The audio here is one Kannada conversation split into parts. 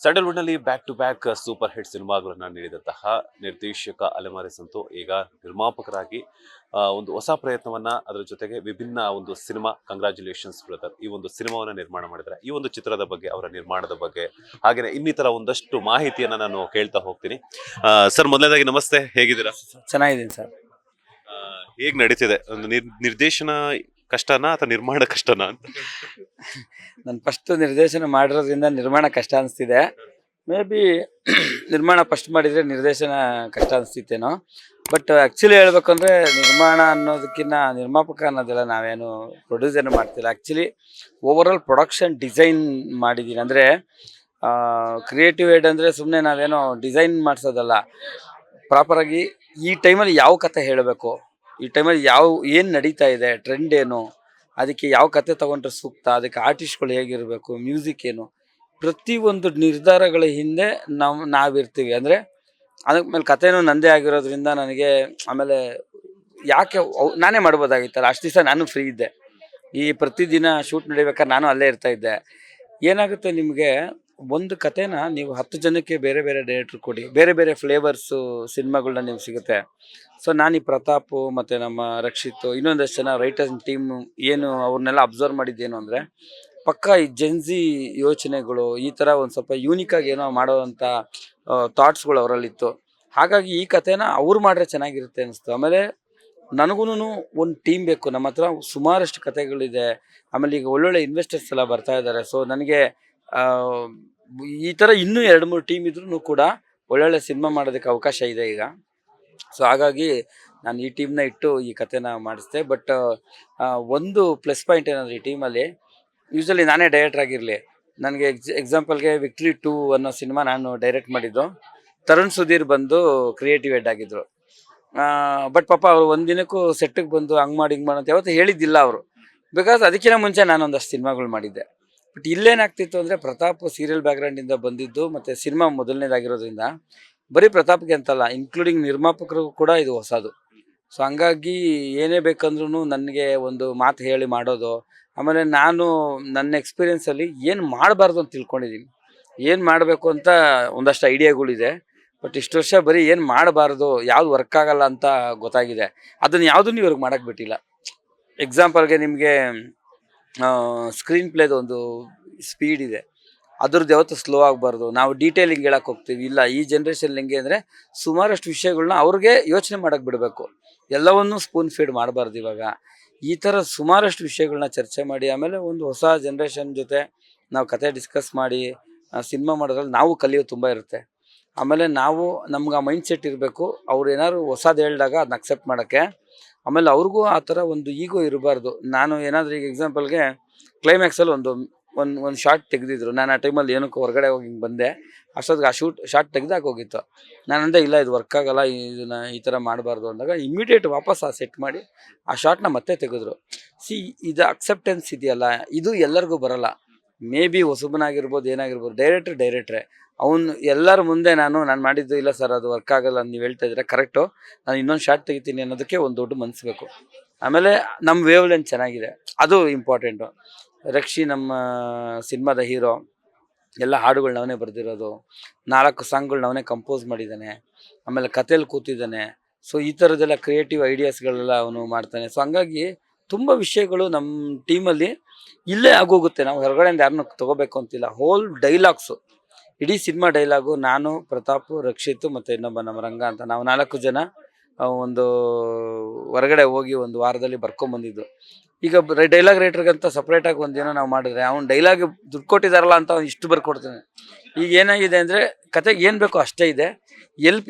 ಸ್ಯಾಂಡಲ್ವುಡ್ನಲ್ಲಿ back to back super hit ಸಿನಿಮಾಗಳನ್ನ ನೀಡಿದಂತಹ ನಿರ್ದೇಶಕ ಅಲೆಮಾರಿ ಸಂತು ಈಗ ನಿರ್ಮಾಪಕರಾಗಿ ಒಂದು ಹೊಸ ಪ್ರಯತ್ನವನ್ನ ಅದರ ಜೊತೆಗೆ ವಿಭಿನ್ನ ಒಂದು ಸಿನಿಮಾ ಕಂಗ್ರಾಚುಲೇಷನ್ಸ್ ಬ್ರದರ್ ಈ ಒಂದು ಸಿನಿಮಾವನ್ನ ನಿರ್ಮಾಣ ಮಾಡಿದ್ದಾರೆ. ಈ ಒಂದು ಚಿತ್ರದ ಬಗ್ಗೆ, ಅವರ ನಿರ್ಮಾಣದ ಬಗ್ಗೆ, ಹಾಗೇನೆ ಇನ್ನಿತರ ಒಂದಷ್ಟು ಮಾಹಿತಿಯನ್ನ ನಾನು ಕೇಳ್ತಾ ಹೋಗ್ತೀನಿ. ಸರ್, ಮೊದಲನೇದಾಗಿ ನಮಸ್ತೆ, ಹೇಗಿದ್ದೀರಾ? ಚೆನ್ನಾಗಿದ್ದೀನಿ ಸರ್. ಹೇಗ್ ನಡೀತಿದೆ ಒಂದು ನಿರ್ದೇಶನ ಕಷ್ಟನಾ ಅಥವಾ ನಿರ್ಮಾಣ ಕಷ್ಟನಾ ಅಂತ? ನಾನು ಫಸ್ಟ್ ನಿರ್ದೇಶನ ಮಾಡಿರೋದ್ರಿಂದ ನಿರ್ಮಾಣ ಕಷ್ಟ ಅನಿಸ್ತಿದೆ. ಮೇ ಬಿ ನಿರ್ಮಾಣ ಫಸ್ಟ್ ಮಾಡಿದರೆ ನಿರ್ದೇಶನ ಕಷ್ಟ ಅನಿಸ್ತಿತ್ತೇನೋ. ಬಟ್ ಆ್ಯಕ್ಚುಲಿ ಹೇಳ್ಬೇಕಂದ್ರೆ ನಿರ್ಮಾಣ ಅನ್ನೋದಕ್ಕಿಂತ ನಿರ್ಮಾಪಕ ಅನ್ನೋದೆಲ್ಲ ನಾವೇನು ಪ್ರೊಡ್ಯೂಸರ್ ಮಾಡ್ತಿಲ್ಲ. Actually over all production design ಮಾಡಿದ್ದೀನಿ. ಅಂದರೆ ಕ್ರಿಯೇಟಿವ್ ಏಡ್ ಅಂದರೆ ಸುಮ್ಮನೆ ನಾವೇನೋ ಡಿಸೈನ್ ಮಾಡಿಸೋದಲ್ಲ, ಪ್ರಾಪರಾಗಿ ಈ ಟೈಮಲ್ಲಿ ಯಾವ ಕತೆ ಹೇಳಬೇಕು, ಈ ಟೈಮಲ್ಲಿ ಏನು ನಡೀತಾ ಇದೆ, ಟ್ರೆಂಡ್ ಏನು, ಅದಕ್ಕೆ ಯಾವ ಕತೆ ತೊಗೊಂಡ್ರೆ ಸೂಕ್ತ, ಅದಕ್ಕೆ ಆರ್ಟಿಸ್ಟ್ಗಳು ಹೇಗಿರಬೇಕು, ಮ್ಯೂಸಿಕ್ ಏನು, ಪ್ರತಿಯೊಂದು ನಿರ್ಧಾರಗಳ ಹಿಂದೆ ನಾವಿರ್ತೀವಿ. ಅಂದರೆ ಅದಕ್ಕೆ ಮೇಲೆ ಕಥೆನೂ ನಂದೇ ಆಗಿರೋದ್ರಿಂದ ನನಗೆ ಆಮೇಲೆ ಯಾಕೆ ನಾನೇ ಮಾಡ್ಬೋದಾಗಿತ್ತಲ್ಲ. ಅಷ್ಟು ದಿವಸ ನಾನು ಫ್ರೀ ಇದ್ದೆ. ಈ ಪ್ರತಿದಿನ ಶೂಟ್ ನಡಿಬೇಕಾದ್ರೆ ನಾನು ಅಲ್ಲೇ ಇರ್ತಾಯಿದ್ದೆ. ಏನಾಗುತ್ತೆ, ನಿಮಗೆ ಒಂದು ಕಥೆನ ನೀವು 10 ಜನಕ್ಕೆ ಬೇರೆ ಬೇರೆ ಡೈರೆಕ್ಟ್ರ್ ಕೊಡಿ, ಬೇರೆ ಬೇರೆ ಫ್ಲೇವರ್ಸು ಸಿನಿಮಾಗಳನ್ನ ನಿಮ್ಗೆ ಸಿಗುತ್ತೆ. ಸೊ ನಾನು ಈ ಪ್ರತಾಪು ಮತ್ತು ನಮ್ಮ ರಕ್ಷಿತ್ ಇನ್ನೊಂದಷ್ಟು ಜನ ರೈಟರ್ಸ್ ಟೀಮ್ ಏನು ಅವ್ರನ್ನೆಲ್ಲ ಅಬ್ಸರ್ವ್ ಮಾಡಿದ್ದೇನು ಅಂದರೆ, ಪಕ್ಕ ಈ ಜೆನ್ಸಿ ಯೋಚನೆಗಳು, ಈ ಥರ ಒಂದು ಸ್ವಲ್ಪ ಯೂನಿಕಾಗಿ ಏನೋ ಮಾಡೋವಂಥ ಥಾಟ್ಸ್ಗಳು ಅವರಲ್ಲಿತ್ತು. ಹಾಗಾಗಿ ಈ ಕಥೆನ ಅವ್ರು ಮಾಡಿದ್ರೆ ಚೆನ್ನಾಗಿರುತ್ತೆ ಅನಿಸ್ತು. ಆಮೇಲೆ ನನಗೂ ಒಂದು ಟೀಮ್ ಬೇಕು. ನಮ್ಮ ಹತ್ರ ಸುಮಾರಷ್ಟು ಕಥೆಗಳಿದೆ. ಆಮೇಲೆ ಈಗ ಒಳ್ಳೊಳ್ಳೆ ಇನ್ವೆಸ್ಟರ್ಸ್ ಎಲ್ಲ ಬರ್ತಾ ಇದ್ದಾರೆ. ಸೊ ನನಗೆ ಈ ಥರ ಇನ್ನೂ 2-3 ಟೀಮ್ ಇದ್ರೂ ಕೂಡ ಒಳ್ಳೊಳ್ಳೆ ಸಿನಿಮಾ ಮಾಡೋದಕ್ಕೆ ಅವಕಾಶ ಇದೆ ಈಗ. ಸೊ ಹಾಗಾಗಿ ನಾನು ಈ ಟೀಮ್ನ ಇಟ್ಟು ಈ ಕಥೆನ ಮಾಡಿಸ್ದೆ. ಬಟ್ ಒಂದು ಪ್ಲಸ್ ಪಾಯಿಂಟ್ ಏನಂದರೆ, ಈ ಟೀಮಲ್ಲಿ ಯೂಶ್ವಲಿ ನಾನೇ ಡೈರೆಕ್ಟರ್ ಆಗಿರಲಿ, ನನಗೆ ಎಕ್ಸಾಂಪಲ್ಗೆ ವಿಕ್ಟ್ರಿ 2 ಅನ್ನೋ ಸಿನಿಮಾ ನಾನು ಡೈರೆಕ್ಟ್ ಮಾಡಿದ್ದು. ತರುಣ್ ಸುಧೀರ್ ಬಂದು ಕ್ರಿಯೇಟಿವ್ ಹೆಡ್ ಆಗಿದ್ದರು. ಬಟ್ ಪಾಪ ಅವರು ಒಂದಿನಕ್ಕೂ ಸೆಟ್ಟಿಗೆ ಬಂದು ಹಂಗೆ ಮಾಡಿ ಹಿಂಗೆ ಮಾಡಿ ಅಂತ ಯಾವತ್ತೂ ಹೇಳಿದ್ದಿಲ್ಲ ಅವರು. ಬಿಕಾಸ್ ಅದಕ್ಕಿಂತ ಮುಂಚೆ ನಾನು ಒಂದಷ್ಟು ಸಿನಿಮಾಗಳು ಮಾಡಿದ್ದೆ. ಬಟ್ ಇಲ್ಲೇನಾಗ್ತಿತ್ತು ಅಂದರೆ, ಪ್ರತಾಪ್ ಸೀರಿಯಲ್ ಬ್ಯಾಕ್ಗ್ರೌಂಡಿಂದ ಬಂದಿದ್ದು ಮತ್ತು ಸಿನಿಮಾ ಮೊದಲನೇದಾಗಿರೋದ್ರಿಂದ ಬರೀ ಪ್ರತಾಪ್ಗೆ ಅಂತಲ್ಲ, ಇನ್ಕ್ಲೂಡಿಂಗ್ ನಿರ್ಮಾಪಕರಿಗೂ ಕೂಡ ಇದು ಹೊಸದು. ಸೊ ಹಂಗಾಗಿ ಏನೇ ಬೇಕಂದ್ರೂ ನನಗೆ ಒಂದು ಮಾತು ಹೇಳಿ ಮಾಡೋದು. ಆಮೇಲೆ ನಾನು ನನ್ನ ಎಕ್ಸ್ಪೀರಿಯೆನ್ಸಲ್ಲಿ ಏನು ಮಾಡಬಾರ್ದು ಅಂತ ತಿಳ್ಕೊಂಡಿದ್ದೀನಿ. ಏನು ಮಾಡಬೇಕು ಅಂತ ಒಂದಷ್ಟು ಐಡಿಯಾಗಳಿದೆ. ಬಟ್ ಇಷ್ಟು ವರ್ಷ ಬರೀ ಏನು ಮಾಡಬಾರ್ದು, ಯಾವ್ದು ವರ್ಕ್ ಆಗಲ್ಲ ಅಂತ ಗೊತ್ತಾಗಿದೆ. ಅದನ್ನು ಯಾವುದನ್ನು ಇವ್ರಿಗೆ ಮಾಡೋಕ್ಕೆ ಬಿಟ್ಟಿಲ್ಲ. ಎಕ್ಸಾಂಪಲ್ಗೆ ನಿಮಗೆ ಸ್ಕ್ರೀನ್ ಪ್ಲೇದು ಒಂದು ಸ್ಪೀಡ್ ಇದೆ, ಅದ್ರದ್ದು ಯಾವತ್ತೂ ಸ್ಲೋ ಆಗಬಾರ್ದು. ನಾವು ಡೀಟೇಲಿಂಗ್ ಹೇಳಕ್ಕೆ ಹೋಗ್ತೀವಿ, ಇಲ್ಲ ಈ ಜನ್ರೇಷನ್ ಹೆಂಗೆ ಅಂದರೆ ಸುಮಾರಷ್ಟು ವಿಷಯಗಳನ್ನ ಅವ್ರಿಗೆ ಯೋಚನೆ ಮಾಡೋಕ್ಕೆ ಬಿಡಬೇಕು, ಎಲ್ಲವನ್ನೂ ಸ್ಪೂನ್ ಫೀಡ್ ಮಾಡಬಾರ್ದು. ಇವಾಗ ಈ ಥರ ಸುಮಾರಷ್ಟು ವಿಷಯಗಳನ್ನ ಚರ್ಚೆ ಮಾಡಿ ಆಮೇಲೆ ಒಂದು ಹೊಸ ಜನ್ರೇಷನ್ ಜೊತೆ ನಾವು ಕತೆ ಡಿಸ್ಕಸ್ ಮಾಡಿ ಸಿನಿಮಾ ಮಾಡೋದ್ರಲ್ಲಿ ನಾವು ಕಲಿಯೋದು ತುಂಬ ಇರುತ್ತೆ. ಆಮೇಲೆ ನಮ್ಗೆ ಆ ಮೈಂಡ್ ಸೆಟ್ ಇರಬೇಕು, ಅವ್ರು ಏನಾದ್ರು ಹೊಸದು ಹೇಳಿದಾಗ ಅದನ್ನ ಅಕ್ಸೆಪ್ಟ್ ಮಾಡೋಕ್ಕೆ. ಆಮೇಲೆ ಅವ್ರಿಗೂ ಆ ಥರ ಒಂದು ಈಗೋ ಇರಬಾರ್ದು. ನಾನು ಏನಾದರೂ ಈಗ ಎಕ್ಸಾಂಪಲ್ಗೆ ಕ್ಲೈಮ್ಯಾಕ್ಸಲ್ಲಿ ಒಂದು ಶಾರ್ಟ್ ತೆಗೆದಿದ್ರು. ನಾನು ಆ ಟೈಮಲ್ಲಿ ಏನಕ್ಕೂ ಹೊರಗಡೆ ಹೋಗಿ ಹಿಂಗೆ ಬಂದೆ. ಅಷ್ಟೊತ್ತಿಗೆ ಆ ಶಾರ್ಟ್ ತೆಗ್ದಾಕ ಹೋಗಿತ್ತು. ನಾನಂದೆ ಇಲ್ಲ, ಇದು ವರ್ಕ್ ಆಗಲ್ಲ, ಇದನ್ನು ಈ ಥರ ಮಾಡಬಾರ್ದು ಅಂದಾಗ ಇಮ್ಮಿಡಿಯೇಟ್ ವಾಪಸ್ ಸೇಟ್ ಮಾಡಿ ಆ ಶಾರ್ಟ್ನ ಮತ್ತೆ ತೆಗೆದ್ರು. ಇದು ಅಕ್ಸೆಪ್ಟೆನ್ಸ್ ಇದೆಯಲ್ಲ, ಇದು ಎಲ್ಲರಿಗೂ ಬರೋಲ್ಲ. ಮೇ ಬಿ ಹೊಸಬನಾಗಿರ್ಬೋದು, ಏನಾಗಿರ್ಬೋದು, ಡೈರೆಕ್ಟ್ರೇ ಅವನು ಎಲ್ಲರ ಮುಂದೆ ನಾನು ಮಾಡಿದ್ದು ಇಲ್ಲ ಸರ್ ಅದು ವರ್ಕ್ ಆಗಲ್ಲ ನೀವು ಹೇಳ್ತಾ ಇದ್ದೀರಾ, ಕರೆಕ್ಟು, ನಾನು ಇನ್ನೊಂದು ಶಾರ್ಟ್ ತೆಗಿತೀನಿ ಅನ್ನೋದಕ್ಕೆ ಒಂದು ದೊಡ್ಡ ಮನಸ್ಸು ಬೇಕು. ಆಮೇಲೆ ನಮ್ಮ ವೇವ್ ಲೆಂತ್ ಚೆನ್ನಾಗಿದೆ, ಅದು ಇಂಪಾರ್ಟೆಂಟು. ರಕ್ಷಿ ನಮ್ಮ ಸಿನಿಮಾದ ಹೀರೋ, ಎಲ್ಲ ಹಾಡುಗಳನ್ನ ಅವನೇ ಬರೆದಿರೋದು, 4 ಸಾಂಗ್ಗಳನ್ನ ಅವನೇ ಕಂಪೋಸ್ ಮಾಡಿದ್ದಾನೆ, ಆಮೇಲೆ ಕಥೆಯಲ್ಲಿ ಕೂತಿದ್ದಾನೆ. ಸೊ ಈ ಥರದ್ದೆಲ್ಲ ಕ್ರಿಯೇಟಿವ್ ಐಡಿಯಾಸ್ಗಳೆಲ್ಲ ಅವನು ಮಾಡ್ತಾನೆ. ಸೊ ಹಂಗಾಗಿ ತುಂಬ ವಿಷಯಗಳು ನಮ್ಮ ಟೀಮಲ್ಲಿ ಇಲ್ಲೇ ಆಗೋಗುತ್ತೆ. ನಾವು ಹೊರಗಡೆಯಿಂದ ಯಾರನ್ನೂ ತೊಗೋಬೇಕು ಅಂತಿಲ್ಲ. ಹೋಲ್ ಡೈಲಾಗ್ಸು, ಇಡೀ ಸಿನಿಮಾ ಡೈಲಾಗು ನಾನು, ಪ್ರತಾಪ್, ರಕ್ಷಿತ್ ಮತ್ತು ಇನ್ನೊಬ್ಬ ನಮ್ಮ ರಂಗ ಅಂತ ನಾವು 4 ಜನ ಒಂದು ಹೊರಗಡೆ ಹೋಗಿ ಒಂದು ವಾರದಲ್ಲಿ ಬರ್ಕೊಂಬಂದಿದ್ದು. ಈಗ ಡೈಲಾಗ್ ರೈಟ್ರಿಗಂತ ಸಪ್ರೇಟಾಗಿ ಒಂದೇನೋ ನಾವು ಮಾಡಿದ್ರೆ ಅವ್ನು ಡೈಲಾಗ್ ದುಡ್ಡು ಕೊಟ್ಟಿದ್ದಾರಲ್ಲ ಅಂತ ಅವ್ನು ಇಷ್ಟು ಬರ್ಕೊಡ್ತಾನೆ. ಈಗ ಏನಾಗಿದೆ ಅಂದರೆ, ಕತೆಗೆ ಏನು ಬೇಕೋ ಅಷ್ಟೇ ಇದೆ,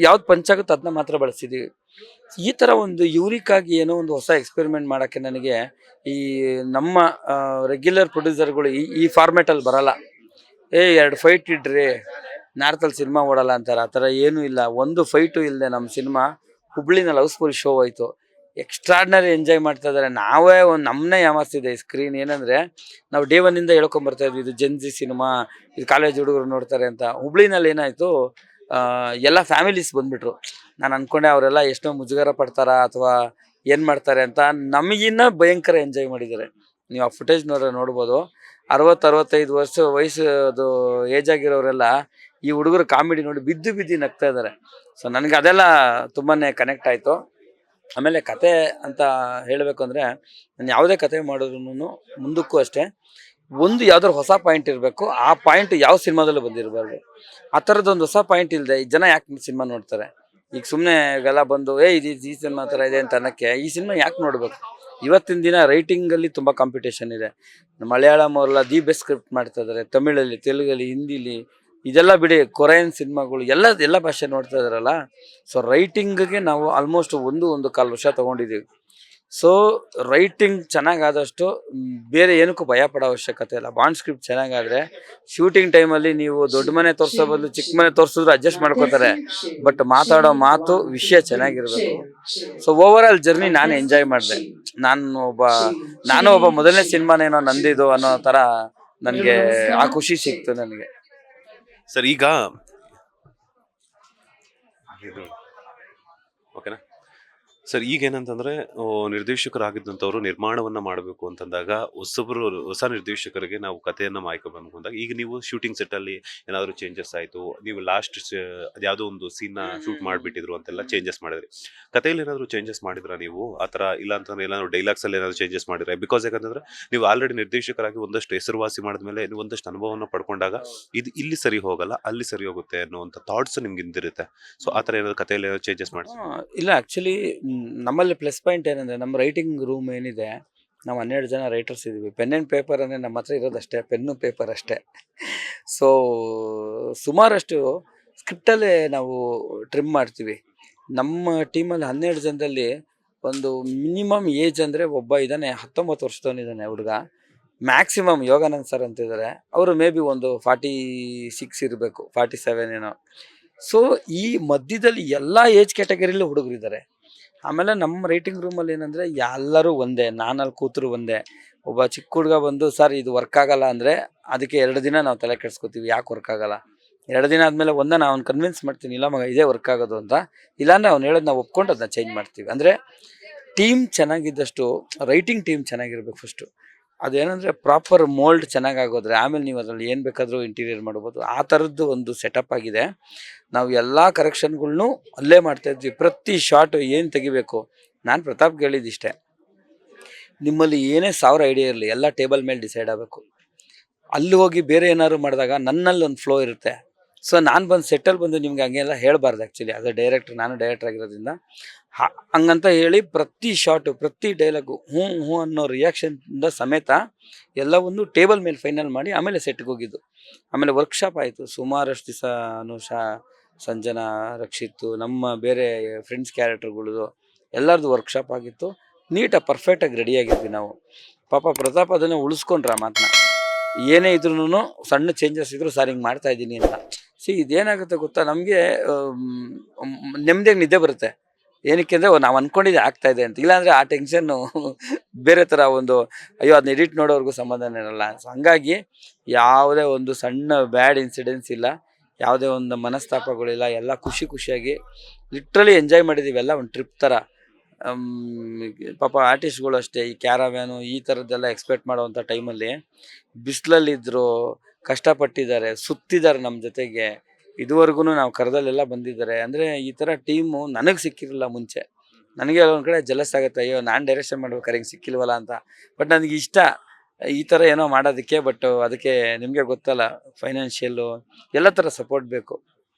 ಯಾವ್ದು ಪಂಚಾಗುತ್ತೋ ಅದನ್ನ ಮಾತ್ರ ಬಳಸಿದ್ದೀವಿ. ಈ ಥರ ಒಂದು ಯೂನಿಕಾಗಿ ಏನೋ ಒಂದು ಹೊಸ ಎಕ್ಸ್ಪೆರಿಮೆಂಟ್ ಮಾಡೋಕ್ಕೆ ನನಗೆ ಈ ನಮ್ಮ ರೆಗ್ಯುಲರ್ ಪ್ರೊಡ್ಯೂಸರ್ಗಳು ಈ ಫಾರ್ಮ್ಯಾಟಲ್ಲಿ ಬರೋಲ್ಲ. 2 ಫೈಟ್ ಇಡ್ರಿ ನಾರ್ತಲ್ಲಿ ಸಿನಿಮಾ ಓಡಲ್ಲ ಅಂತಾರೆ. ಆ ಥರ ಏನೂ ಇಲ್ಲ. ಒಂದು ಫೈಟು ಇಲ್ಲದೆ ನಮ್ಮ ಸಿನಿಮಾ ಹುಬ್ಳಿನಲ್ಲಿ ಹೌಸ್ಫುಲ್ ಶೋ ಆಯಿತು. ಎಕ್ಸ್ಟ್ರಾರ್ಡಿನರಿ ಎಂಜಾಯ್ ಮಾಡ್ತಾ ಇದ್ದಾರೆ. ನಾವೇ ಒಂದು ನಮ್ಮನ್ನೇ ಯಾಮಾರಿಸಿದೆ ಸ್ಕ್ರೀನ್. ಏನಂದರೆ, ನಾವು ಡೇ 1ಇಂದ ಹೇಳ್ಕೊಂಬರ್ತಾಯಿದ್ವಿ ಇದು ಜೆನ್ಜಿ ಸಿನಿಮಾ, ಇದು ಕಾಲೇಜ್ ಹುಡುಗರು ನೋಡ್ತಾರೆ ಅಂತ. ಹುಬ್ಳಿನಲ್ಲಿ ಏನಾಯಿತು, ಎಲ್ಲ ಫ್ಯಾಮಿಲೀಸ್ ಬಂದುಬಿಟ್ರು. ನಾನು ಅಂದ್ಕೊಂಡೆ ಅವರೆಲ್ಲ ಎಷ್ಟೋ ಮುಜುಗರ ಪಡ್ತಾರಾ ಅಥವಾ ಏನು ಮಾಡ್ತಾರೆ ಅಂತ. ನಮಗಿನ್ನ ಭಯಂಕರ ಎಂಜಾಯ್ ಮಾಡಿದ್ದಾರೆ. ನೀವು ಆ ಫುಟೇಜ್ ನೋಡ್ಬೋದು. 60-65 ವರ್ಷ ವಯಸ್ಸು ಅದು ಏಜ್ ಆಗಿರೋರೆಲ್ಲ ಈ ಹುಡುಗರು ಕಾಮಿಡಿ ನೋಡಿ ಬಿದ್ದು ಬಿದ್ದು ನಗ್ತಾ ಇದ್ದಾರೆ. ಸೊ ನನಗೆ ಅದೆಲ್ಲ ತುಂಬಾನೇ ಕನೆಕ್ಟ್ ಆಯಿತು. ಆಮೇಲೆ ಕತೆ ಅಂತ ಹೇಳಬೇಕು ಅಂದರೆ, ನಾನು ಯಾವುದೇ ಕತೆ ಮಾಡಿದ್ರು ಮುಂದಕ್ಕೂ ಅಷ್ಟೇ ಒಂದು ಯಾವ್ದಾದ್ರು ಹೊಸ ಪಾಯಿಂಟ್ ಇರಬೇಕು. ಆ ಪಾಯಿಂಟ್ ಯಾವ ಸಿನಿಮಾದಲ್ಲೂ ಬಂದಿರಬಾರ್ದು. ಆ ಥರದ್ದೊಂದು ಹೊಸ ಪಾಯಿಂಟ್ ಇಲ್ಲದೆ ಜನ ಯಾಕೆ ಸಿನಿಮಾ ನೋಡ್ತಾರೆ? ಈಗ ಸುಮ್ಮನೆ ಎಲ್ಲ ಬಂದು ಇದು ಈ ಸಿನಿಮಾ ಥರ ಇದೆ ಅಂತ ಅನ್ನೋಕ್ಕೆ ಈ ಸಿನಿಮಾ ಯಾಕೆ ನೋಡಬೇಕು? ಇವತ್ತಿನ ದಿನ ರೈಟಿಂಗಲ್ಲಿ ತುಂಬ ಕಾಂಪಿಟೇಷನ್ ಇದೆ. ಮಲಯಾಳಂ ಅವರೆಲ್ಲ ದಿ ಬೆಸ್ಟ್ ಸ್ಕ್ರಿಪ್ಟ್ ಮಾಡ್ತಾ ಇದ್ದಾರೆ, ತಮಿಳಲ್ಲಿ, ತೆಲುಗಲ್ಲಿ, ಹಿಂದಿಲಿ, ಇದೆಲ್ಲ ಬಿಡಿ, ಕೊರಿಯನ್ ಸಿನಿಮಾಗಳು ಎಲ್ಲ ಭಾಷೆ ನೋಡ್ತಾ ಇದಾರಲ್ಲ. ಸೊ ರೈಟಿಂಗ್ಗೆ ನಾವು ಆಲ್ಮೋಸ್ಟ್ 1.25 ವರ್ಷ ತೊಗೊಂಡಿದ್ದೀವಿ. ಸೊ ರೈಟಿಂಗ್ ಚೆನ್ನಾಗಾದಷ್ಟು ಬೇರೆ ಏನಕ್ಕೂ ಭಯ ಪಡೋ ಅವಶ್ಯಕತೆ ಇಲ್ಲ. ಬಾಂಡ್ ಸ್ಕ್ರಿಪ್ಟ್ ಚೆನ್ನಾಗಾದರೆ ಶೂಟಿಂಗ್ ಟೈಮಲ್ಲಿ ನೀವು ದೊಡ್ಡ ಮನೆ ತೋರಿಸೋ ಬದಲು ಚಿಕ್ಕ ಮನೆ ತೋರಿಸಿದ್ರು ಅಡ್ಜಸ್ಟ್ ಮಾಡ್ಕೋತಾರೆ. ಬಟ್ ಮಾತಾಡೋ ಮಾತು ವಿಷಯ ಚೆನ್ನಾಗಿರ್ಬೇಕು. ಸೊ ಓವರ್ ಆಲ್ ಜರ್ನಿ ನಾನು ಎಂಜಾಯ್ ಮಾಡಿದೆ. ನಾನು ಒಬ್ಬ ಮೊದಲನೇ ಸಿನಿಮಾನೇನೋ ನಂದಿದ್ದು ಅನ್ನೋ ಥರ ನನಗೆ ಆ ಖುಷಿ ಸಿಕ್ತು ನನಗೆ. ಸರ್ ಈಗ ಓಕೆನಾ ಸರ್, ಈಗ ಏನಂತಂದ್ರೆ ನಿರ್ದೇಶಕರಾಗಿದ್ದಂಥವ್ರು ನಿರ್ಮಾಣವನ್ನ ಮಾಡಬೇಕು ಅಂತಂದಾಗ ಹೊಸ ನಿರ್ದೇಶಕರಿಗೆ ನಾವು ಕಥೆಯನ್ನ ಆಯ್ಕೋಬೇಕು ಅಂದಾಗ, ಈಗ ನೀವು ಶೂಟಿಂಗ್ ಸೆಟ್ ಅಲ್ಲಿ ಏನಾದ್ರು ಚೇಂಜಸ್ ಆಯ್ತು, ನೀವು ಲಾಸ್ಟ್ ಅದ್ಯಾವುದೋ ಒಂದು ಸೀನ್ ನ ಶೂಟ್ ಮಾಡ್ಬಿಟ್ಟಿದ್ರು ಅಂತೆಲ್ಲ ಚೇಂಜಸ್ ಮಾಡಿದ್ರಿ, ಕಥೆಯಲ್ಲಿ ಏನಾದ್ರು ಚೇಂಜಸ್ ಮಾಡಿದ್ರ ನೀವು? ಆತರ ಇಲ್ಲ ಅಂತಂದ್ರೆ ಏನಾದ್ರು ಡೈಲಾಗ್ಸ್ ಅಲ್ಲಿ ಏನಾದ್ರು ಚೇಂಜಸ್ ಮಾಡಿದ್ರೆ? ಬಿಕಾಸ್ ಯಾಕಂತಂದ್ರೆ ನೀವು ಆಲ್ರೆಡಿ ನಿರ್ದೇಶಕರಾಗಿ ಒಂದಷ್ಟು ಹೆಸರುವಾಸಿ ಮಾಡಿದ್ಮೇಲೆ ನೀವು ಒಂದಷ್ಟು ಅನುಭವವನ್ನು ಪಡ್ಕೊಂಡಾಗ ಇದು ಇಲ್ಲಿ ಸರಿ ಹೋಗಲ್ಲ, ಅಲ್ಲಿ ಸರಿ ಹೋಗುತ್ತೆ ಅನ್ನುವಂಥ ಥಾಟ್ಸ್ ನಿಮ್ಗೆ ಇಂದಿರುತ್ತೆ. ಸೊ ಆತರ ಏನಾದ್ರು ಕಥೆಯಲ್ಲಿ ಏನಾದ್ರು ಚೇಂಜಸ್ ಮಾಡಿ? ಇಲ್ಲ, ಆ್ಯಕ್ಚುಲಿ ನಮ್ಮಲ್ಲಿ ಪ್ಲಸ್ ಪಾಯಿಂಟ್ ಏನಂದರೆ, ನಮ್ಮ ರೈಟಿಂಗ್ ರೂಮ್ ಏನಿದೆ, ನಾವು 12 ಜನ ರೈಟರ್ಸ್ ಇದ್ದೀವಿ. ಪೆನ್ ಆ್ಯಂಡ್ ಪೇಪರ್ ಅಂದರೆ ನಮ್ಮ ಹತ್ರ ಇರೋದಷ್ಟೇ, ಪೆನ್ನು ಪೇಪರ್ ಅಷ್ಟೇ. ಸೊ ಸುಮಾರಷ್ಟು ಸ್ಕ್ರಿಪ್ಟಲ್ಲೇ ನಾವು ಟ್ರಿಮ್ ಮಾಡ್ತೀವಿ. ನಮ್ಮ ಟೀಮಲ್ಲಿ 12 ಜನದಲ್ಲಿ ಒಂದು ಮಿನಿಮಮ್ ಏಜ್ ಅಂದರೆ ಒಬ್ಬ ಇದ್ದಾನೆ, 19 ವರ್ಷದವನಿದ್ದಾನೆ ಹುಡುಗ. ಮ್ಯಾಕ್ಸಿಮಮ್ ಯೋಗಾನಂದ್ ಸರ್ ಅಂತಿದ್ದಾರೆ, ಅವರು ಮೇ ಬಿ ಒಂದು 46 ಇರಬೇಕು, 47 ಏನೋ. ಸೊ ಈ ಮಧ್ಯದಲ್ಲಿ ಎಲ್ಲ ಏಜ್ ಕ್ಯಾಟಗರಿಲೂ ಹುಡುಗರಿದ್ದಾರೆ. ಆಮೇಲೆ ನಮ್ಮ ರೈಟಿಂಗ್ ರೂಮಲ್ಲಿ ಏನಂದರೆ ಎಲ್ಲರೂ ಒಂದೇ, ನಾನಲ್ಲಿ ಕೂತರು ಒಂದೇ. ಒಬ್ಬ ಚಿಕ್ಕ ಹುಡುಗ ಬಂದು ಸರ್ ಇದು ವರ್ಕ್ ಆಗಲ್ಲ ಅಂದರೆ ಅದಕ್ಕೆ 2 ದಿನ ನಾವು ತಲೆ ಕೆಡಿಸ್ಕೊತೀವಿ, ಯಾಕೆ ವರ್ಕ್ ಆಗಲ್ಲ. 2 ದಿನ ಆದಮೇಲೆ ನಾನು ಅವ್ನು ಕನ್ವಿನ್ಸ್ ಮಾಡ್ತೀನಿ, ಇಲ್ಲ ಮಗ ಇದೇ ವರ್ಕ್ ಆಗೋದು ಅಂತ. ಇಲ್ಲಾಂದರೆ ಅವ್ನು ಹೇಳೋದು ನಾವು ಒಪ್ಕೊಂಡು ಅದನ್ನ ಚೇಂಜ್ ಮಾಡ್ತೀವಿ. ಅಂದರೆ ಟೀಮ್ ಚೆನ್ನಾಗಿದ್ದಷ್ಟು ರೈಟಿಂಗ್ ಟೀಮ್ ಚೆನ್ನಾಗಿರ್ಬೇಕು ಫಸ್ಟು. ಅದೇನಂದರೆ ಪ್ರಾಪರ್ ಮೋಲ್ಡ್ ಚೆನ್ನಾಗಾಗೋದ್ರೆ ಆಮೇಲೆ ನೀವು ಅದರಲ್ಲಿ ಏನು ಬೇಕಾದರೂ ಇಂಟೀರಿಯರ್ ಮಾಡ್ಬೋದು. ಆ ಥರದ್ದು ಒಂದು ಸೆಟಪ್ ಆಗಿದೆ. ನಾವು ಎಲ್ಲ ಕರೆಕ್ಷನ್ಗಳ್ನೂ ಅಲ್ಲೇ ಮಾಡ್ತಾಯಿದ್ವಿ. ಪ್ರತಿ ಶಾರ್ಟು ಏನು ತೆಗಿಬೇಕು, ನಾನು ಪ್ರತಾಪ್ಗೆ ಹೇಳಿದ್ದಿಷ್ಟೇ, ನಿಮ್ಮಲ್ಲಿ ಏನೇ 1000 ಐಡಿಯಾ ಇರಲಿ, ಎಲ್ಲ ಟೇಬಲ್ ಮೇಲೆ ಡಿಸೈಡ್ ಆಗಬೇಕು. ಅಲ್ಲಿ ಹೋಗಿ ಬೇರೆ ಏನಾದ್ರು ಮಾಡಿದಾಗ ನನ್ನಲ್ಲಿ ಒಂದು ಫ್ಲೋ ಇರುತ್ತೆ. ಸೊ ನಾನು ಬಂದು ಸೆಟ್ಟಲ್ಲಿ ಬಂದು ನಿಮ್ಗೆ ಹಂಗೆಲ್ಲ ಹೇಳಬಾರ್ದು. ಆ್ಯಕ್ಚುಲಿ ಅದು ಡೈರೆಕ್ಟ್ರ್, ನಾನು ಡೈರೆಕ್ಟ್ರ್ ಆಗಿರೋದ್ರಿಂದ ಹಂಗಂತ ಹೇಳಿ ಪ್ರತಿ ಶಾರ್ಟು, ಪ್ರತಿ ಡೈಲಾಗು ಹ್ಞೂ ಹ್ಞೂ ಅನ್ನೋ ರಿಯಾಕ್ಷನ್ದ ಸಮೇತ ಎಲ್ಲವನ್ನೂ ಟೇಬಲ್ ಮೇಲೆ ಫೈನಲ್ ಮಾಡಿ ಆಮೇಲೆ ಸೆಟ್ಗೆ ಹೋಗಿದ್ದು. ಆಮೇಲೆ ವರ್ಕ್ಶಾಪ್ ಆಯಿತು ಸುಮಾರಷ್ಟು ದಿವಸ. ಅನುಷಾ, ಸಂಜನಾ, ರಕ್ಷಿತ್ತು, ನಮ್ಮ ಬೇರೆ ಫ್ರೆಂಡ್ಸ್ ಕ್ಯಾರೆಕ್ಟರ್ಗಳದು ಎಲ್ಲರದು ವರ್ಕ್ಶಾಪ್ ಆಗಿತ್ತು. ನೀಟಾಗಿ ಪರ್ಫೆಕ್ಟಾಗಿ ರೆಡಿಯಾಗಿದ್ವಿ ನಾವು. ಪಾಪ ಪ್ರತಾಪ್ ಅದನ್ನು ಉಳಿಸ್ಕೊಂಡ್ರೆ ಆ ಮಾತನ್ನ, ಏನೇ ಇದ್ರೂ ಸಣ್ಣ ಚೇಂಜಸ್ ಇದ್ದರೂ ಸರ್ ಹಿಂಗೆ ಮಾಡ್ತಾಯಿದ್ದೀನಿ ಅಂತ. ಇದೇನಾಗುತ್ತೆ ಗೊತ್ತಾ, ನಮಗೆ ನೆಮ್ಮದಿಯಾಗಿ ನಿದ್ದೆ ಬರುತ್ತೆ. ಏನಕ್ಕೆ ಅಂದರೆ ನಾವು ಅಂದ್ಕೊಂಡಿದ್ದೆ ಆಗ್ತಾಯಿದೆ ಅಂತ. ಇಲ್ಲಾಂದರೆ ಆ ಟೆನ್ಷನ್ನು ಬೇರೆ ಥರ ಒಂದು ಅಯ್ಯೋ ಅದನ್ನ ಎಡಿಟ್ ನೋಡೋವ್ರಿಗೂ ಸಮಾಧಾನ ಇರಲ್ಲ. ಸೊ ಹಂಗಾಗಿ ಯಾವುದೇ ಒಂದು ಸಣ್ಣ ಬ್ಯಾಡ್ ಇನ್ಸಿಡೆನ್ಸ್ ಇಲ್ಲ, ಯಾವುದೇ ಒಂದು ಮನಸ್ತಾಪಗಳಿಲ್ಲ. ಎಲ್ಲ ಖುಷಿಯಾಗಿ ಲಿಟ್ರಲಿ ಎಂಜಾಯ್ ಮಾಡಿದ್ದೀವಿ. ಎಲ್ಲ ಒಂದು ಟ್ರಿಪ್ ಥರ. ಪಾಪ ಆರ್ಟಿಸ್ಟ್ಗಳು ಅಷ್ಟೇ, ಈ ಕ್ಯಾರವ್ಯಾನು ಈ ಥರದ್ದೆಲ್ಲ ಎಕ್ಸ್ಪೆಕ್ಟ್ ಮಾಡೋವಂಥ ಟೈಮಲ್ಲಿ ಬಿಸಿಲಲ್ಲಿದ್ದರು, ಕಷ್ಟಪಟ್ಟಿದ್ದಾರೆ, ಸುತ್ತಿದ್ದಾರೆ ನಮ್ಮ ಜೊತೆಗೆ. ಇದುವರೆಗೂ ನಾವು ಕರೆದಲ್ಲೆಲ್ಲ ಬಂದಿದ್ದಾರೆ. ಅಂದರೆ ಈ ಥರ ಟೀಮು ನನಗೆ ಸಿಕ್ಕಿರಲಿಲ್ಲ ಮುಂಚೆ. ನನಗೆ ಒಂದು ಕಡೆ ಜಲಸ್ ಆಗುತ್ತೆ, ಅಯ್ಯೋ ನಾನು ಡೈರೆಕ್ಷನ್ ಮಾಡ್ಬೇಕಾದ್ರೆ ಹಿಂಗೆ ಸಿಕ್ಕಿಲ್ವಲ್ಲ ಅಂತ. ಬಟ್ ನನಗೆ ಇಷ್ಟ ಈ ಥರ ಏನೋ ಮಾಡೋದಕ್ಕೆ. ಬಟ್ ಅದಕ್ಕೆ ನಿಮಗೆ ಗೊತ್ತಲ್ಲ, ಫೈನಾನ್ಷಿಯಲ್ಲು ಎಲ್ಲ ಥರ ಸಪೋರ್ಟ್ ಬೇಕು.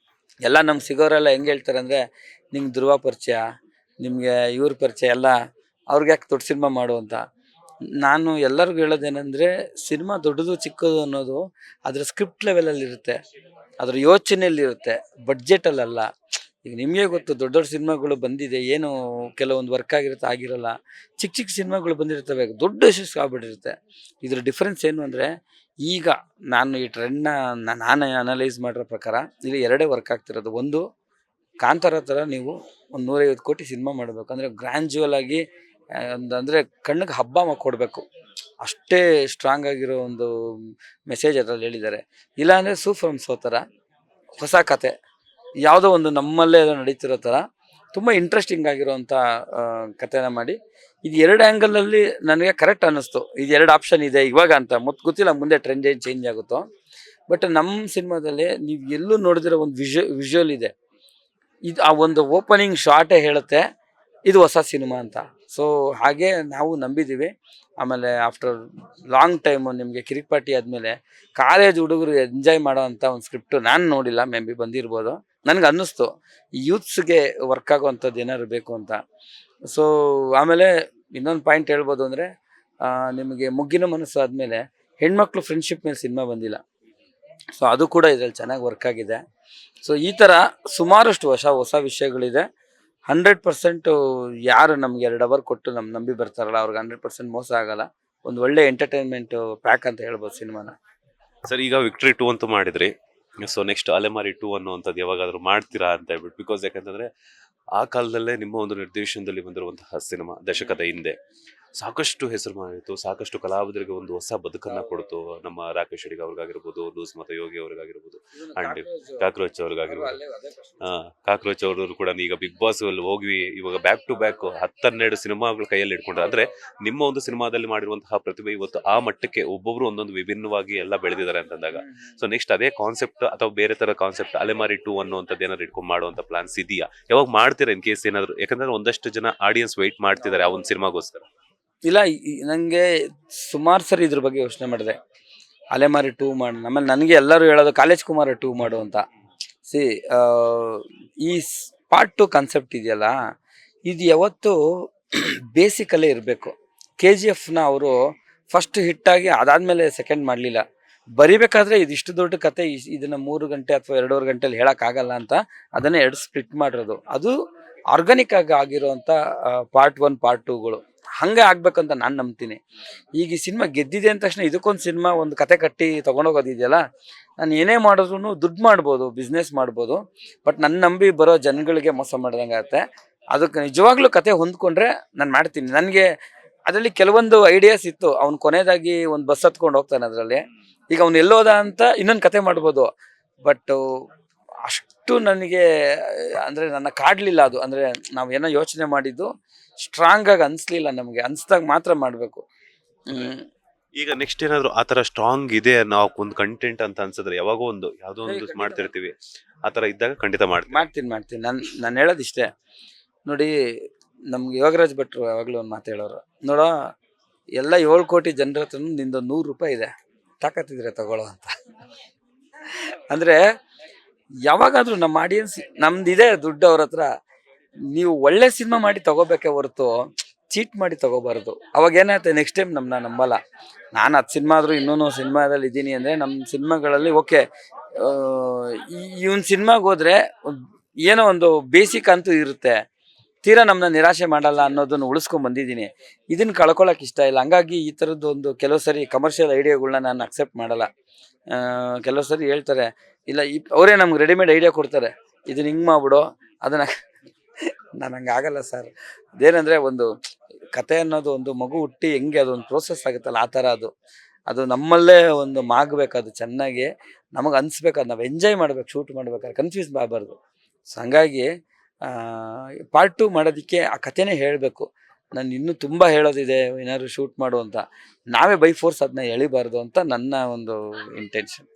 ಎಲ್ಲ ನಮ್ಗೆ ಸಿಗೋರೆಲ್ಲ ಹೆಂಗೆ ಹೇಳ್ತಾರೆ ಅಂದರೆ, ನಿಂಗೆ ಧ್ರುವ ಪರಿಚಯ, ನಿಮಗೆ ಇವ್ರ ಪರಿಚಯ, ಎಲ್ಲ ಅವ್ರಿಗೆ ಯಾಕೆ ದೊಡ್ಡ ಸಿನಿಮಾ ಮಾಡು ಅಂತ. ನಾನು ಎಲ್ಲರಿಗೂ ಹೇಳೋದೇನೆಂದರೆ, ಸಿನಿಮಾ ದೊಡ್ಡದು ಚಿಕ್ಕದು ಅನ್ನೋದು ಅದರ ಸ್ಕ್ರಿಪ್ಟ್ ಲೆವೆಲಲ್ಲಿರುತ್ತೆ, ಅದರ ಯೋಚನೆಯಲ್ಲಿರುತ್ತೆ, ಬಡ್ಜೆಟಲ್ಲ. ಈಗ ನಿಮಗೆ ಗೊತ್ತು, ದೊಡ್ಡ ಸಿನಿಮಾಗಳು ಬಂದಿದೆ, ಏನು ಕೆಲವೊಂದು ವರ್ಕ್ ಆಗಿರುತ್ತೆ, ಆಗಿರಲ್ಲ. ಚಿಕ್ಕ ಸಿನಿಮಾಗಳು ಬಂದಿರ್ತವೆ, ದೊಡ್ಡ ಯಶಸ್ಸು ಆಗ್ಬಿಟ್ಟಿರುತ್ತೆ. ಇದ್ರ ಡಿಫ್ರೆನ್ಸ್ ಏನು ಅಂದರೆ, ಈಗ ನಾನು ಈ ಟ್ರೆಂಡ್ನ ನಾನು ಅನಲೈಸ್ ಮಾಡಿರೋ ಪ್ರಕಾರ ಇಲ್ಲಿ 2 ವರ್ಕ್ ಆಗ್ತಿರೋದು. ಒಂದು, ಕಾಂತಾರ ಥರ ನೀವು ಒಂದು 150 ಕೋಟಿ ಸಿನಿಮಾ ಮಾಡಬೇಕು ಅಂದರೆ ಗ್ರ್ಯಾಂಜುವಲ್ ಆಗಿ ಅಂದರೆ ಕಣ್ಣಿಗೆ ಹಬ್ಬ ಕೊಡಬೇಕು, ಅಷ್ಟೇ ಸ್ಟ್ರಾಂಗ್ ಆಗಿರೋ ಒಂದು ಮೆಸೇಜ್ ಅದರಲ್ಲಿ ಹೇಳಿದ್ದಾರೆ. ಇಲ್ಲಾಂದರೆ ಸೂ ಫ್ರಮ್ ಸೋ ಥರ ಹೊಸ ಕತೆ ಯಾವುದೋ ಒಂದು ನಮ್ಮಲ್ಲೇ ನಡೀತಿರೋ ಥರ ತುಂಬ ಇಂಟ್ರೆಸ್ಟಿಂಗ್ ಆಗಿರುವಂಥ ಕಥೆನ ಮಾಡಿ ಇದು ಎರಡು ಆ್ಯಂಗಲಲ್ಲಿ ನನಗೆ ಕರೆಕ್ಟ್ ಅನ್ನಿಸ್ತು. ಇದು ಎರಡು ಆಪ್ಷನ್ ಇದೆ ಇವಾಗ ಅಂತ ಗೊತ್ತಿಲ್ಲ ಮುಂದೆ ಟ್ರೆಂಡ್ ಏನು ಚೇಂಜ್ ಆಗುತ್ತೋ. ಬಟ್ ನಮ್ಮ ಸಿನಿಮಾದಲ್ಲಿ ನೀವು ಎಲ್ಲೂ ನೋಡಿದಿರೋ ಒಂದು ವಿಜುವಲ್ ಇದೆ. ಇದು ಆ ಒಂದು ಓಪನಿಂಗ್ ಶಾರ್ಟೇ ಹೇಳುತ್ತೆ ಇದು ಹೊಸ ಸಿನಿಮಾ ಅಂತ. ಸೊ ಹಾಗೆ ನಾವು ನಂಬಿದ್ದೀವಿ. ಆಮೇಲೆ ಆಫ್ಟರ್ ಲಾಂಗ್ ಟೈಮು ನಿಮಗೆ ಕಿರಿಕ್ ಪಾರ್ಟಿ ಆದಮೇಲೆ ಕಾಲೇಜ್ ಹುಡುಗರು ಎಂಜಾಯ್ ಮಾಡೋ ಅಂಥ ಒಂದು ಸ್ಕ್ರಿಪ್ಟು ನಾನು ನೋಡಿಲ್ಲ, ಮೇ ಬಿ ಬಂದಿರ್ಬೋದು. ನನಗೆ ಅನ್ನಿಸ್ತು ಯೂತ್ಸ್ಗೆ ವರ್ಕ್ ಆಗೋವಂಥದ್ದು ಏನಾದ್ರು ಬೇಕು ಅಂತ. ಸೊ ಆಮೇಲೆ ಇನ್ನೊಂದು ಪಾಯಿಂಟ್ ಹೇಳ್ಬೋದು ಅಂದರೆ, ನಿಮಗೆ ಮುಗ್ಗಿನ ಮನಸ್ಸು ಆದಮೇಲೆ ಹೆಣ್ಮಕ್ಳು ಫ್ರೆಂಡ್ಶಿಪ್ ಮೇಲೆ ಸಿನಿಮಾ ಬಂದಿಲ್ಲ. ಸೊ ಅದು ಕೂಡ ಇದರಲ್ಲಿ ಚೆನ್ನಾಗಿ ವರ್ಕ್ ಆಗಿದೆ. ಸೊ ಈ ಥರ ಸುಮಾರಷ್ಟು ಹೊಸ ವಿಷಯಗಳಿದೆ. 100% ಯಾರು ನಮ್ಗೆ 2 ಅವರ್ ಕೊಟ್ಟು ನಂಬಿ ಬರ್ತಾರಲ್ಲ ಅವ್ರಿಗೆ 100% ಮೋಸ ಆಗಲ್ಲ. ಒಂದು ಒಳ್ಳೆ ಎಂಟರ್ಟೈನ್ಮೆಂಟ್ ಪ್ಯಾಕ್ ಅಂತ ಹೇಳ್ಬೋದು ಸಿನಿಮಾನ. ಸರ್, ಈಗ ವಿಕ್ಟ್ರಿ 2 ಅಂತೂ ಮಾಡಿದ್ರಿ. ಸೊ ನೆಕ್ಸ್ಟ್ ಅಲೆಮಾರಿ 2 ಅನ್ನುವಂಥದ್ದು ಯಾವಾಗಾದ್ರೂ ಮಾಡ್ತೀರಾ ಅಂತ ಹೇಳ್ಬಿಟ್ಟು, ಬಿಕಾಸ್ ಯಾಕಂತಂದ್ರೆ ಆ ಕಾಲದಲ್ಲೇ ನಿಮ್ಮ ಒಂದು ನಿರ್ದೇಶನದಲ್ಲಿ ಬಂದಿರುವಂತಹ ಸಿನಿಮಾ ದಶಕದ ಹಿಂದೆ ಸಾಕಷ್ಟು ಹೆಸರು ಮಾಡಿತ್ತು, ಸಾಕಷ್ಟು ಕಲಾವಿದರಿಗೆ ಒಂದು ಹೊಸ ಬದುಕನ್ನ ಕೊಡ್ತು. ನಮ್ಮ ರಾಕೇಶ್ ಅಡಿಗ ಅವ್ರಿಗಾಗಿರ್ಬೋದು, ಲೂಸ್ ಮತ್ತು ಯೋಗಿ ಅವ್ರಿಗಾಗಿರ್ಬೋದು, ಅಂಡ್ ಕಾಕ್ರೋಚ್ ಅವ್ರಿಗಾಗಿರ್ಬೋದು. ಕಾಕ್ರೋಚ್ ಅವರು ಕೂಡ ಈಗ ಬಿಗ್ ಬಾಸ್ ಅಲ್ಲಿ ಹೋಗಿ ಇವಾಗ ಬ್ಯಾಕ್ ಟು ಬ್ಯಾಕ್ 10-12 ಸಿನಿಮಾಗಳು ಕೈಯಲ್ಲಿ ಇಟ್ಕೊಂಡ್ರೆ, ಅಂದ್ರೆ ನಿಮ್ಮ ಒಂದು ಸಿನಿಮಾದಲ್ಲಿ ಮಾಡಿರುವಂತಹ ಪ್ರತಿಭೆ ಇವತ್ತು ಆ ಮಟ್ಟಕ್ಕೆ ಒಬ್ಬೊಬ್ರು ಒಂದೊಂದು ವಿಭಿನ್ನವಾಗಿ ಎಲ್ಲ ಬೆಳೆದಿದ್ದಾರೆ ಅಂತಂದಾಗ, ಸೊ ನೆಕ್ಸ್ಟ್ ಅದೇ ಕಾನ್ಸೆಪ್ಟ್ ಅಥವಾ ಬೇರೆ ತರ ಕಾನ್ಸೆಪ್ಟ್ ಅಲೆಮಾರಿ 2 ಅನ್ನುವಂಥದ್ದು ಏನಾದ್ರು ಇಟ್ಕೊಂಡು ಮಾಡುವಂತ ಪ್ಲಾನ್ಸ್ ಇದೆಯಾ? ಯಾವಾಗ ಮಾಡ್ತೀರಾ ಇನ್ ಕೇಸ್ ಏನಾದ್ರು? ಯಾಕಂದ್ರೆ ಒಂದಷ್ಟು ಜನ ಆಡಿಯನ್ಸ್ ವೆಯ್ಟ್ ಮಾಡ್ತಿದ್ದಾರೆ ಆ ಒಂದು ಸಿನಿಮಾಗೋಸ್ಕರ. ಇಲ್ಲ, ನನಗೆ ಸುಮಾರು ಸರಿ ಇದ್ರ ಬಗ್ಗೆ ಯೋಚನೆ ಮಾಡಿದೆ. ಅಲೆಮಾರಿ 2 ಮಾಡಿ, ಆಮೇಲೆ ನನಗೆ ಎಲ್ಲರೂ ಹೇಳೋದು ಕಾಲೇಜ್ ಕುಮಾರ 2 ಮಾಡು ಅಂತ. ಈ ಪಾರ್ಟ್ 2 ಕಾನ್ಸೆಪ್ಟ್ ಇದೆಯಲ್ಲ, ಇದು ಯಾವತ್ತು ಬೇಸಿಕಲ್ಲೇ ಇರಬೇಕು. KGFನ ಅವರು ಫಸ್ಟ್ ಹಿಟ್ಟಾಗಿ ಅದಾದಮೇಲೆ ಸೆಕೆಂಡ್ ಮಾಡಲಿಲ್ಲ. ಬರಿಬೇಕಾದ್ರೆ ಇದಿಷ್ಟು ದೊಡ್ಡ ಕತೆ, ಇದನ್ನು 3 ಗಂಟೆ ಅಥವಾ 2.5 ಗಂಟೆಲಿ ಹೇಳೋಕ್ಕಾಗಲ್ಲ ಅಂತ ಅದನ್ನೇ 2 ಸ್ಪ್ಲಿಟ್ ಮಾಡಿರೋದು. ಅದು ಆರ್ಗಾನಿಕ್ ಆಗಿ ಆಗಿರೋಂಥ ಪಾರ್ಟ್ 1 ಪಾರ್ಟ್ 2ಗಳು ಹಂಗೆ ಆಗ್ಬೇಕಂತ ನಾನು ನಂಬ್ತೀನಿ. ಈಗ ಈ ಸಿನಿಮಾ ಗೆದ್ದಿದೆ ಅಂದ ತಕ್ಷಣ ಇದಕ್ಕೊಂದು ಸಿನಿಮಾ ಒಂದು ಕತೆ ಕಟ್ಟಿ ತೊಗೊಂಡೋಗೋದಿದೆಯಲ್ಲ, ನಾನು ಏನೇ ಮಾಡಿದ್ರು ದುಡ್ಡು ಮಾಡ್ಬೋದು, ಬಿಸ್ನೆಸ್ ಮಾಡ್ಬೋದು, ಬಟ್ ನನ್ನ ನಂಬಿ ಬರೋ ಜನಗಳಿಗೆ ಮೋಸ ಮಾಡ್ದಂಗೆ ಆಗುತ್ತೆ. ಅದಕ್ಕೆ ನಿಜವಾಗ್ಲೂ ಕತೆ ಹೊಂದ್ಕೊಂಡ್ರೆ ನಾನು ಮಾಡ್ತೀನಿ. ನನಗೆ ಅದರಲ್ಲಿ ಕೆಲವೊಂದು ಐಡಿಯಾಸ್ ಇತ್ತು. ಅವ್ನು ಕೊನೆಯದಾಗಿ ಒಂದು ಬಸ್ ಹತ್ಕೊಂಡು ಹೋಗ್ತಾನೆ, ಅದರಲ್ಲಿ ಈಗ ಅವ್ನು ಎಲ್ಲೋದ ಅಂತ ಇನ್ನೊಂದು ಕತೆ ಮಾಡ್ಬೋದು. ಬಟ್ ಅಷ್ಟು ನನಗೆ ಅಂದರೆ ನನ್ನ ಕಾಡಲಿಲ್ಲ ಅದು. ಅಂದರೆ ನಾವು ಏನೋ ಯೋಚನೆ ಮಾಡಿದ್ದು ಸ್ಟ್ರಾಂಗ್ ಆಗಿ ಅನ್ಸ್ಲಿಲ್ಲ, ನಮಗೆ ಅನ್ಸ್ದಾಗ ಮಾತ್ರ ಮಾಡಬೇಕು. ಈಗ ನೆಕ್ಸ್ಟ್ ಏನಾದ್ರು ಆತರ ಸ್ಟ್ರಾಂಗ್ ಇದೆ ನಾವು ಒಂದು ಕಂಟೆಂಟ್ ಅಂತ ಅನ್ಸಿದ್ರೆ, ಯಾವಾಗೋ ಒಂದು ಯಾವ್ದೋ ಒಂದು ಮಾಡ್ತಿರ್ತೀವಿ, ಆತರ ಇದ್ದಾಗ ಖಂಡಿತ ಮಾಡ್ತೀನಿ. ನಾನು ಹೇಳೋದಿಷ್ಟೇ ನೋಡಿ, ನಮ್ಗೆ ಯೋಗರಾಜ್ ಭಟ್ರು ಯಾವಾಗಲೂ ಒಂದು ಮಾತು ಹೇಳೋರು, ನೋಡೋ ಎಲ್ಲ 7 ಕೋಟಿ ಜನರ ಹತ್ರ ನಿಂದು 100 ರೂಪಾಯಿ ಇದೆ, ತಾಕತ್ತಿದ್ರೆ ತಗೊಳ್ಳೋ ಅಂತ. ಅಂದರೆ ಯಾವಾಗಾದ್ರೂ ನಮ್ಮ ಆಡಿಯನ್ಸ್ ನಮ್ದಿದೆ ದುಡ್ಡು ಅವ್ರ ಹತ್ರ, ನೀವು ಒಳ್ಳೆ ಸಿನಿಮಾ ಮಾಡಿ ತಗೋಬೇಕೆ ಹೊರತು ಚೀಟ್ ಮಾಡಿ ತಗೋಬಾರ್ದು. ಅವಾಗ ಏನಾಗುತ್ತೆ, ನೆಕ್ಸ್ಟ್ ಟೈಮ್ ನಮ್ಮನ್ನ ನಂಬಲ್ಲ. ನಾನು 10 ಸಿನಿಮಾ ಆದರೂ ಇನ್ನೂ ಸಿನಿಮಾದಲ್ಲಿ ಇದ್ದೀನಿ ಅಂದರೆ, ನಮ್ಮ ಸಿನಿಮಾಗಳಲ್ಲಿ ಓಕೆ ಇವನ್ ಸಿನಿಮಾಗೆ ಹೋದ್ರೆ ಏನೋ ಒಂದು ಬೇಸಿಕ್ ಅಂತೂ ಇರುತ್ತೆ, ತೀರಾ ನಮ್ಮನ್ನ ನಿರಾಶೆ ಮಾಡಲ್ಲ ಅನ್ನೋದನ್ನು ಉಳಿಸ್ಕೊಂಡು ಬಂದಿದ್ದೀನಿ. ಇದನ್ನು ಕಳ್ಕೊಳಕ್ಕೆ ಇಷ್ಟ ಇಲ್ಲ. ಹಂಗಾಗಿ ಈ ಥರದ್ದು ಒಂದು ಕೆಲವು ಸರಿ ಕಮರ್ಷಿಯಲ್ ಐಡಿಯಾಗಳನ್ನ ನಾನು ಅಕ್ಸೆಪ್ಟ್ ಮಾಡಲ್ಲ. ಕೆಲವು ಸರಿ ಹೇಳ್ತಾರೆ, ಇಲ್ಲ ಅವರೇ ನಮ್ಗೆ ರೆಡಿಮೇಡ್ ಐಡಿಯಾ ಕೊಡ್ತಾರೆ, ಇದನ್ನ ಹಿಂಗೆ ಮಾಡ್ಬಿಡು ಅದನ್ನು. ನಾನು ಹಂಗೆ ಆಗಲ್ಲ ಸರ್. ಅದೇನಂದರೆ, ಒಂದು ಕತೆ ಅನ್ನೋದು ಒಂದು ಮಗು ಹುಟ್ಟಿ ಹೆಂಗೆ ಅದೊಂದು ಪ್ರೋಸೆಸ್ ಆಗುತ್ತಲ್ಲ, ಆ ಥರ ಅದು ನಮ್ಮಲ್ಲೇ ಒಂದು ಮಾಗಬೇಕು. ಅದು ಚೆನ್ನಾಗಿ ನಮಗೆ ಅನಿಸ್ಬೇಕು, ಅದು ನಾವು ಎಂಜಾಯ್ ಮಾಡ್ಬೇಕು. ಶೂಟ್ ಮಾಡ್ಬೇಕಾದ್ರೆ ಕನ್ಫ್ಯೂಸ್ ಆಗಬಾರ್ದು. ಸೊ ಹಂಗಾಗಿ ಪಾರ್ಟ್ 2 ಮಾಡೋದಕ್ಕೆ ಆ ಕಥೆನೇ ಹೇಳಬೇಕು. ನಾನು ಇನ್ನೂ ತುಂಬ ಹೇಳೋದಿದೆ, ಏನಾದ್ರು ಶೂಟ್ ಮಾಡು ಅಂತ. ನಾವೇ ಬೈ ಫೋರ್ಸ್ ಅದನ್ನ ಎಳಿಬಾರ್ದು ಅಂತ ನನ್ನ ಒಂದು ಇಂಟೆನ್ಷನ್.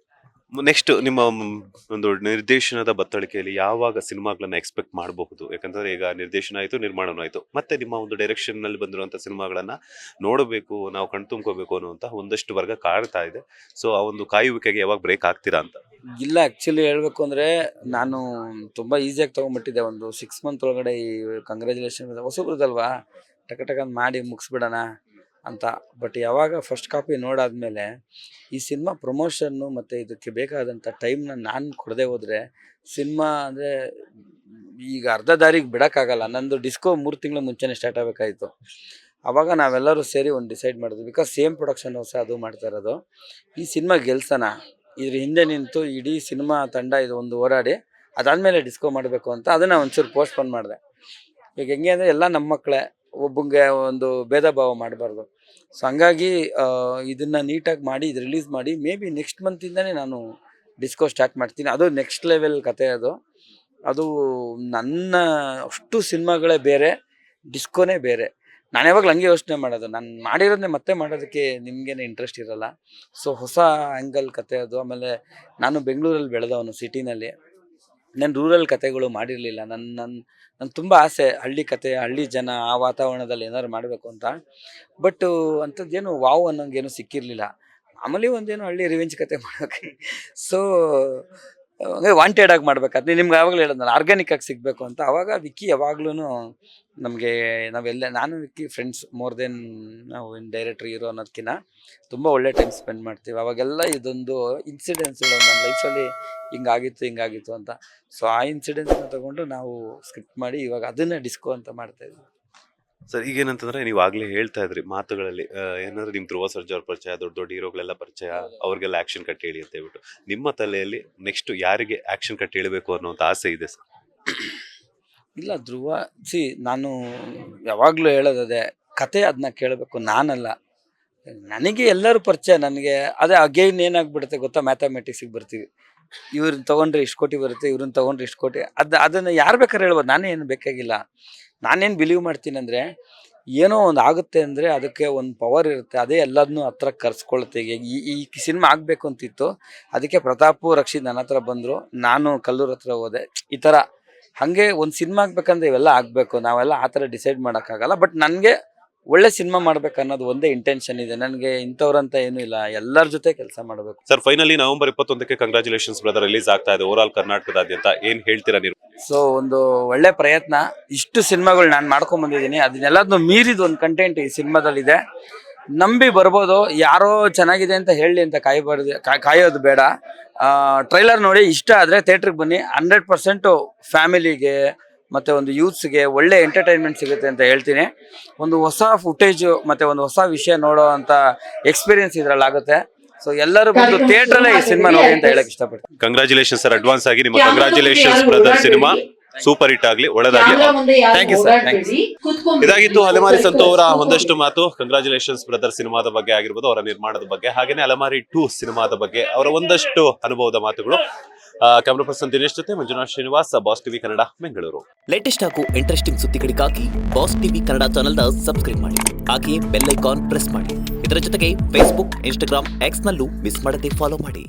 ನೆಕ್ಸ್ಟ್ ನಿಮ್ಮ ಒಂದು ನಿರ್ದೇಶನದ ಬತ್ತಳಿಕೆಯಲ್ಲಿ ಯಾವಾಗ ಸಿನಿಮಾಗಳನ್ನ ಎಕ್ಸ್ಪೆಕ್ಟ್ ಮಾಡಬಹುದು? ಯಾಕಂದ್ರೆ ಈಗ ನಿರ್ದೇಶನ ಆಯ್ತು, ನಿರ್ಮಾಣನೂ ಆಯ್ತು, ಮತ್ತೆ ನಿಮ್ಮ ಒಂದು ಡೈರೆಕ್ಷನ್ ನಲ್ಲಿ ಬಂದಿರುವಂತಹ ಸಿನಿಮಾಗಳನ್ನ ನೋಡಬೇಕು, ನಾವು ಕಣ್ತುಂಬ್ಕೋಬೇಕು ಅನ್ನುವಂತ ಒಂದಷ್ಟು ವರ್ಗ ಕಾಡ್ತಾ ಇದೆ. ಸೊ ಆ ಒಂದು ಕಾಯುವಿಕೆಗೆ ಯಾವಾಗ ಬ್ರೇಕ್ ಆಗ್ತೀರಾ ಅಂತ? ಇಲ್ಲ, ಆ್ಯಕ್ಚುಲಿ ಹೇಳ್ಬೇಕು ಅಂದರೆ ನಾನು ತುಂಬ ಈಸಿಯಾಗಿ ತೊಗೊಂಡ್ಬಿಟ್ಟಿದ್ದೆ. ಒಂದು 6 ಮಂತ್ ಒಳಗಡೆ ಈ ಕಂಗ್ರ್ಯಾಚುಲೇಷನ್ ಹೊಸಬ್ರದಲ್ವಾ, ಟಕ ಮಾಡಿ ಮುಗಿಸ್ಬಿಡೋಣ ಅಂತ. ಬಟ್ ಯಾವಾಗ ಫಸ್ಟ್ ಕಾಪಿ ನೋಡಾದ್ಮೇಲೆ ಈ ಸಿನಿಮಾ ಪ್ರಮೋಷನ್ನು ಮತ್ತು ಇದಕ್ಕೆ ಬೇಕಾದಂಥ ಟೈಮ್ನ ನಾನು ಕೊಡದೆ ಹೋದರೆ ಸಿನಿಮಾ ಅಂದರೆ ಈಗ ಅರ್ಧ ದಾರಿಗೆ ಬಿಡೋಕ್ಕಾಗಲ್ಲ. ನಂದು ಡಿಸ್ಕೋ 3 ತಿಂಗಳ ಮುಂಚೆನೇ ಸ್ಟಾರ್ಟ್ ಆಗಬೇಕಾಯಿತು. ಆವಾಗ ನಾವೆಲ್ಲರೂ ಸೇರಿ ಒಂದು ಡಿಸೈಡ್ ಮಾಡಿದ್ವಿ, ಬಿಕಾಸ್ ಸೇಮ್ ಪ್ರೊಡಕ್ಷನ್ ಹೌಸ್ ಅದು ಮಾಡ್ತಾ ಇರೋದು. ಈ ಸಿನಿಮಾ ಗೆಲ್ಸೋಣ, ಇದ್ರ ಹಿಂದೆ ನಿಂತು ಇಡೀ ಸಿನಿಮಾ ತಂಡ ಇದು ಒಂದು ಹೋರಾಡಿ ಅದಾದಮೇಲೆ ಡಿಸ್ಕೋ ಮಾಡಬೇಕು ಅಂತ ಅದನ್ನು ಒಂಚೂರು ಪೋಸ್ಟ್ಪೋನ್ ಮಾಡಿದೆ. ಈಗ ಹೆಂಗೆ ಅಂದರೆ ಎಲ್ಲ ನಮ್ಮ ಮಕ್ಕಳೇ, ಒಬ್ಬಂಗೆ ಒಂದು ಭೇದ ಭಾವ ಮಾಡಬಾರ್ದು. ಸೊ ಹಂಗಾಗಿ ಇದನ್ನು ನೀಟಾಗಿ ಮಾಡಿ ಇದು ರಿಲೀಸ್ ಮಾಡಿ ಮೇ ಬಿ ನೆಕ್ಸ್ಟ್ ಮಂತಿಂದನೇ ನಾನು ಡಿಸ್ಕೋ ಸ್ಟಾರ್ಟ್ ಮಾಡ್ತೀನಿ. ಅದು ನೆಕ್ಸ್ಟ್ ಲೆವೆಲ್ ಕತೆ ಅದು. ಅದು ನನ್ನ ಅಷ್ಟು ಸಿನಿಮಾಗಳೇ ಬೇರೆ, ಡಿಸ್ಕೋನೇ ಬೇರೆ. ನಾನು ಯಾವಾಗಲೂ ಹಂಗೆ ಯೋಚನೆ ಮಾಡೋದು, ನಾನು ಮಾಡಿರೋದನ್ನೇ ಮತ್ತೆ ಮಾಡೋದಕ್ಕೆ ನಿಮಗೇನೆ ಇಂಟ್ರೆಸ್ಟ್ ಇರಲ್ಲ. ಸೊ ಹೊಸ ಆ್ಯಂಗಲ್ ಕತೆ ಅದು. ಆಮೇಲೆ ನಾನು ಬೆಂಗಳೂರಲ್ಲಿ ಬೆಳೆದವನು, ಸಿಟಿನಲ್ಲಿ. ನಾನು ರೂರಲ್ ಕತೆಗಳು ಮಾಡಿರಲಿಲ್ಲ. ನನ್ನ ತುಂಬ ಆಸೆ ಹಳ್ಳಿ ಕತೆ, ಹಳ್ಳಿ ಜನ, ಆ ವಾತಾವರಣದಲ್ಲಿ ಏನಾದ್ರು ಮಾಡಬೇಕು ಅಂತ. ಬಟ್ ಅಂಥದ್ದೇನು ವಾವ್ ಅನ್ನೋಂಗೇನು ಸಿಕ್ಕಿರಲಿಲ್ಲ. ಮಾಮೂಲಿ ಒಂದೇನು ಹಳ್ಳಿ ರಿವೆಂಜ್ ಕತೆ ಮಾಡೋಕೆ. ಸೊ ಹಂಗೆ ವಾಂಟೆಡ್ ಆಗಿ ಮಾಡ್ಬೇಕಾದ್ರೆ ನಿಮ್ಗೆ ಆವಾಗಲೇ ಹೇಳಿದ್ನಲ್ಲ, ಆರ್ಗ್ಯಾನಿಕ್ ಆಗಿ ಸಿಗಬೇಕು ಅಂತ. ಆವಾಗ ವಿಕ್ಕಿ ಯಾವಾಗ್ಲೂ ನಮಗೆ, ನಾನು ವಿಕ್ಕಿ ಫ್ರೆಂಡ್ಸ್ ಮೋರ್ ದೆನ್ ನಾವು ಡೈರೆಕ್ಟ್ರ್ ಹೀರೋ ಅನ್ನೋದಕ್ಕಿಂತ ತುಂಬ ಒಳ್ಳೆ ಟೈಮ್ ಸ್ಪೆಂಡ್ ಮಾಡ್ತೀವಿ. ಅವಾಗೆಲ್ಲ ಇದೊಂದು ಇನ್ಸಿಡೆನ್ಸ್ಗಳು ನನ್ನ ಲೈಫಲ್ಲಿ ಹಿಂಗಾಗಿತ್ತು ಅಂತ. ಸೊ ಆ ಇನ್ಸಿಡೆನ್ಸ್ನ ತಗೊಂಡು ನಾವು ಸ್ಕ್ರಿಪ್ಟ್ ಮಾಡಿ ಇವಾಗ ಅದನ್ನೇ ಡಿಸ್ಕೋ ಅಂತ ಮಾಡ್ತಾಯಿದ್ವಿ. ಸರ್ ಈಗೇನಂತಂದ್ರೆ ನೀವು ಆಗ್ಲೇ ಹೇಳ್ತಾ ಇದ್ರಿ ಮಾತುಗಳಲ್ಲಿ, ಏನಾದ್ರೆ ನಿಮ್ ಧ್ರುವ ಸರ್ಜಾ ಅವ್ರ ಪರಿಚಯ, ದೊಡ್ಡ ದೊಡ್ಡ ಹೀರೋಗಳೆಲ್ಲ ಪರಿಚಯ, ಅವ್ರಿಗೆಲ್ಲ ಆಕ್ಷನ್ ಕಟ್ ಹೇಳಿ ಅಂತ ಹೇಳ್ಬಿಟ್ಟು, ನಿಮ್ಮ ತಲೆಯಲ್ಲಿ ನೆಕ್ಸ್ಟ್ ಯಾರಿಗೆ ಆಕ್ಷನ್ ಕಟ್ ಹೇಳಬೇಕು ಅನ್ನೋಂಥ ಆಸೆ ಇದೆ ಸರ್? ಇಲ್ಲ ಧ್ರುವ, ನಾನು ಯಾವಾಗಲೂ ಹೇಳೋದದೇ, ಕತೆ ಅದನ್ನ ಕೇಳಬೇಕು, ನಾನಲ್ಲ. ನನಗೆ ಎಲ್ಲರೂ ಪರಿಚಯ. ನನಗೆ ಅದೇ ಅಗೈನ್ ಏನಾಗ್ಬಿಡುತ್ತೆ ಗೊತ್ತಾ, ಮ್ಯಾಥಮೆಟಿಕ್ಸಿಗೆ ಬರ್ತೀವಿ. ಇವ್ರನ್ನ ತೊಗೊಂಡ್ರೆ ಇಷ್ಟು ಕೋಟಿ ಬರುತ್ತೆ, ಇವ್ರನ್ನ ತೊಗೊಂಡ್ರೆ ಇಷ್ಟು ಕೋಟಿ, ಅದನ್ನು ಯಾರು ಬೇಕಾದ್ರೆ ಹೇಳ್ಬೋದು. ನಾನೇ ಏನು ಬೇಕಾಗಿಲ್ಲ. ನಾನೇನು ಬಿಲೀವ್ ಮಾಡ್ತೀನಿ ಅಂದರೆ, ಏನೋ ಒಂದು ಆಗುತ್ತೆ ಅಂದರೆ ಅದಕ್ಕೆ ಒಂದು ಪವರ್ ಇರುತ್ತೆ, ಅದೇ ಎಲ್ಲದನ್ನೂ ಹತ್ರ ಕರ್ಸ್ಕೊಳುತ್ತೆ. ಈ ಸಿನಿಮಾ ಆಗಬೇಕು ಅಂತಿತ್ತು, ಅದಕ್ಕೆ ಪ್ರತಾಪು ರಕ್ಷಿತ್ ನನ್ನ ಹತ್ರ ಬಂದರು, ನಾನು ಕಲ್ಲೂರ್ ಹತ್ರ ಹೋದೆ. ಈ ಥರ ಹಾಗೆ ಒಂದು ಸಿನಿಮಾ ಆಗಬೇಕಂದ್ರೆ ಇವೆಲ್ಲ ಆಗಬೇಕು. ನಾವೆಲ್ಲ ಆ ಥರ ಡಿಸೈಡ್ ಮಾಡೋಕ್ಕಾಗಲ್ಲ. ಬಟ್ ನನಗೆ ಒಳ್ಳೆ ಸಿನಿಮಾ ಮಾಡ್ಬೇಕು ಅನ್ನೋದು ಒಂದೇ ಇಂಟೆನ್ಷನ್ ಇದೆ. ನನಗೆ ಇಂಥವ್ರಂತ ಏನೂ ಇಲ್ಲ, ಎಲ್ಲರ ಜೊತೆ ಕೆಲಸ ಮಾಡಬೇಕು. ಸರ್ ಫೈನಲಿ ನವೆಂಬರ್ 21ಕ್ಕೆ ಕಂಗ್ರಾಚುಲೇಷನ್ಸ್ ಬ್ರದರ್ ರಿಲೀಸ್ ಆಗ್ತಾ ಇದೆ ಓವರ್ ಆಲ್ ಕರ್ನಾಟಕದಾದ್ಯಂತ. ಏನ್ ಹೇಳ್ತೀರಾ ನೀವು? ಸೊ ಒಂದು ಒಳ್ಳೆ ಪ್ರಯತ್ನ. ಇಷ್ಟು ಸಿನಿಮಾಗಳು ನಾನು ಮಾಡ್ಕೊಂಡ್ ಬಂದಿದ್ದೀನಿ, ಅದನ್ನೆಲ್ಲದನ್ನು ಮೀರಿದ ಒಂದು ಕಂಟೆಂಟ್ ಈ ಸಿನಿಮಾದಲ್ಲಿದೆ. ನಂಬಿ ಬರ್ಬೋದು. ಯಾರೋ ಚೆನ್ನಾಗಿದೆ ಅಂತ ಹೇಳಿ ಅಂತ ಕಾಯೋದು ಬೇಡ. ಟ್ರೈಲರ್ ನೋಡಿ ಇಷ್ಟ ಆದರೆ ಥಿಯೇಟ್ರಿಗೆ ಬನ್ನಿ. 100% ಫ್ಯಾಮಿಲಿಗೆ ಮತ್ತು ಒಂದು ಯೂತ್ಸ್ಗೆ ಒಳ್ಳೆ ಎಂಟರ್ಟೈನ್ಮೆಂಟ್ ಸಿಗುತ್ತೆ ಅಂತ ಹೇಳ್ತೀನಿ. ಒಂದು ಹೊಸ ಫುಟೇಜು ಮತ್ತು ಒಂದು ಹೊಸ ವಿಷಯ ನೋಡೋ ಅಂಥ ಎಕ್ಸ್ಪೀರಿಯನ್ಸ್ ಇದ್ರಲ್ಲಾಗುತ್ತೆ. ಸೊ ಎಲ್ಲರೂ ಬಂದು ಥಿಯೇಟ್ರಲ್ಲೇ ಈ ಸಿನಿಮಾ ನೋಡಿ ಅಂತ ಹೇಳಕ್ ಇಷ್ಟಪಡ್ತೀನಿ. ಕಂಗ್ರಾಚುಲೇಷನ್ಸ್ ಸರ್, ಅಡ್ವಾನ್ಸ್ ಆಗಿ ನಿಮ್ಮ congratulations brother. Cinema super hit ಆಗ್ಲಿ, ಒಳ್ಳೆದಾಗ್ಲಿ. Thank you sir. ಇದಾಗಿತ್ತು ಅಲೆಮಾರಿ ಸಂತು ಅವರ ಒಂದಷ್ಟು ಮಾತು. ಕಂಗ್ರಾಚುಲೇಷನ್ಸ್ ಬ್ರದರ್ ಸಿನಿಮಾದ ಬಗ್ಗೆ ಆಗಿರ್ಬೋದು, ಅವರ ನಿರ್ಮಾಣದ ಬಗ್ಗೆ, ಹಾಗೇನೆ ಅಲೆಮಾರಿ 2 ಸಿನಿಮಾದ ಬಗ್ಗೆ ಅವರ ಒಂದಷ್ಟು ಅನುಭವದ ಮಾತುಗಳು. ಕ್ಯಾಮರಾ ಪರ್ಸನ್ ದಿನೇಶ್ ಜೊತೆ Manjunath Srinivas, boss TV Kannada, Bengaluru. Latest ಹಾಗೂ ಇಂಟ್ರೆಸ್ಟಿಂಗ್ ಸುದ್ದಿಗಳಿಗಾಗಿ ಬಾಸ್ ಟಿವಿ ಕನ್ನಡ ಚಾನೆಲ್ನ ಸಬ್ಸ್ಕ್ರೈಬ್ ಮಾಡಿ. ಹಾಗೆಯೇ ಬೆಲ್ ಐಕಾನ್ ಪ್ರೆಸ್ ಮಾಡಿ. ಇದರ ಜೊತೆಗೆ ಫೇಸ್ಬುಕ್, ಇನ್ಸ್ಟಾಗ್ರಾಮ್, ಎಕ್ಸ್ ನಲ್ಲೂ ಮಿಸ್ ಮಾಡದೆ ಫಾಲೋ ಮಾಡಿ.